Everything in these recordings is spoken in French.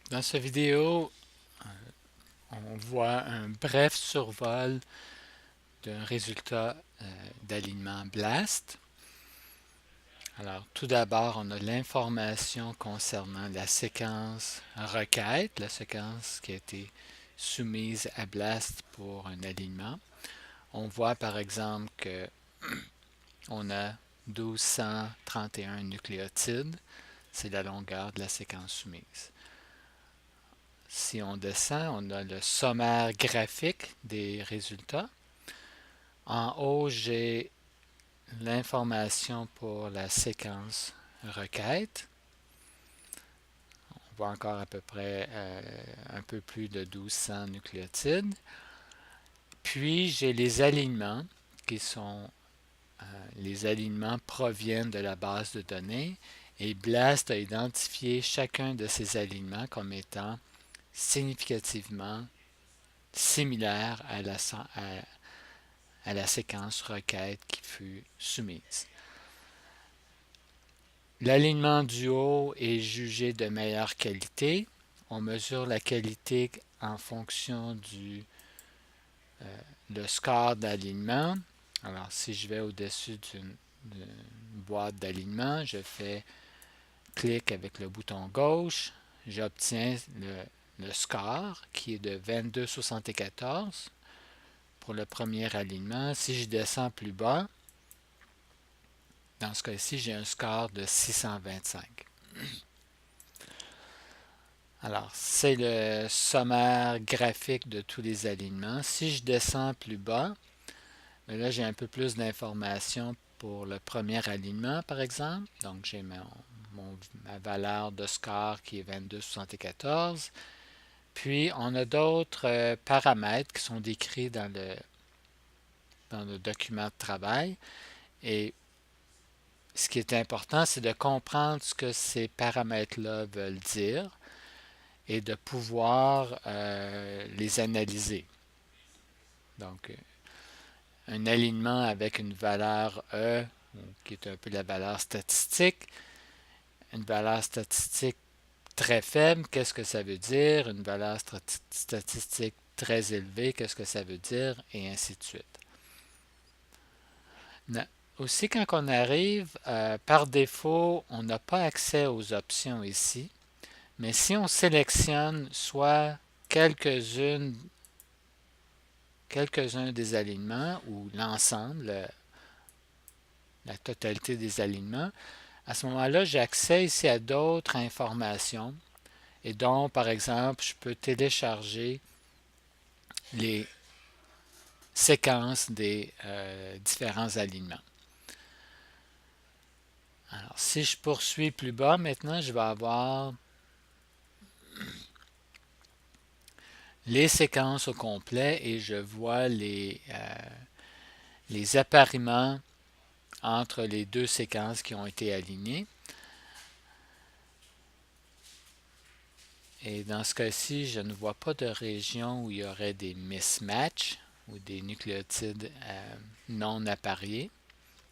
Dans cette vidéo, on voit un bref survol d'un résultat d'alignement BLAST. Alors, tout d'abord, on a l'information concernant la séquence requête, la séquence qui a été soumise à BLAST pour un alignement. On voit par exemple que on a 1231 nucléotides, c'est la longueur de la séquence soumise. Si on descend, on a le sommaire graphique des résultats. En haut, j'ai l'information pour la séquence requête. On voit encore à peu près un peu plus de 1200 nucléotides. Puis, j'ai les alignements qui sont les alignements proviennent de la base de données et BLAST a identifié chacun de ces alignements comme étant significativement similaire à la séquence requête qui fut soumise. L'alignement du haut est jugé de meilleure qualité. On mesure la qualité en fonction du le score d'alignement. Alors, si je vais au-dessus d'une boîte d'alignement, je fais clic avec le bouton gauche, j'obtiens le score qui est de 22,74 pour le premier alignement. Si je descends plus bas, dans ce cas-ci, j'ai un score de 625. Alors, c'est le sommaire graphique de tous les alignements. Si je descends plus bas, là, j'ai un peu plus d'informations pour le premier alignement, par exemple. Donc, j'ai ma valeur de score qui est 22,74. Puis, on a d'autres paramètres qui sont décrits dans le document de travail. Et ce qui est important, c'est de comprendre ce que ces paramètres-là veulent dire et de pouvoir les analyser. Donc, un alignement avec une valeur E, qui est un peu la valeur statistique. Une valeur statistique très faible, qu'est-ce que ça veut dire? Une valeur statistique très élevée, qu'est-ce que ça veut dire? Et ainsi de suite. Aussi, quand on arrive, par défaut, on n'a pas accès aux options ici. Mais si on sélectionne soit quelques-uns des alignements ou l'ensemble, la totalité des alignements, à ce moment-là, j'ai accès ici à d'autres informations. Et donc, par exemple, je peux télécharger les séquences des différents alignements. Alors, si je poursuis plus bas, maintenant, je vais avoir les séquences au complet et je vois les appariements entre les deux séquences qui ont été alignées. Et dans ce cas-ci, je ne vois pas de région où il y aurait des mismatchs ou des nucléotides non appariés.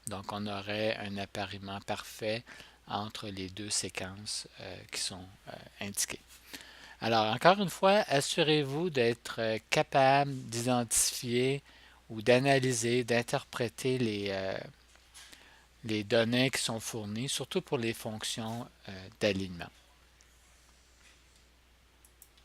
Donc, on aurait un appariement parfait entre les deux séquences qui sont indiquées. Alors, encore une fois, assurez-vous d'être capable d'identifier ou d'analyser, d'interpréter les données qui sont fournies, surtout pour les fonctions d'alignement.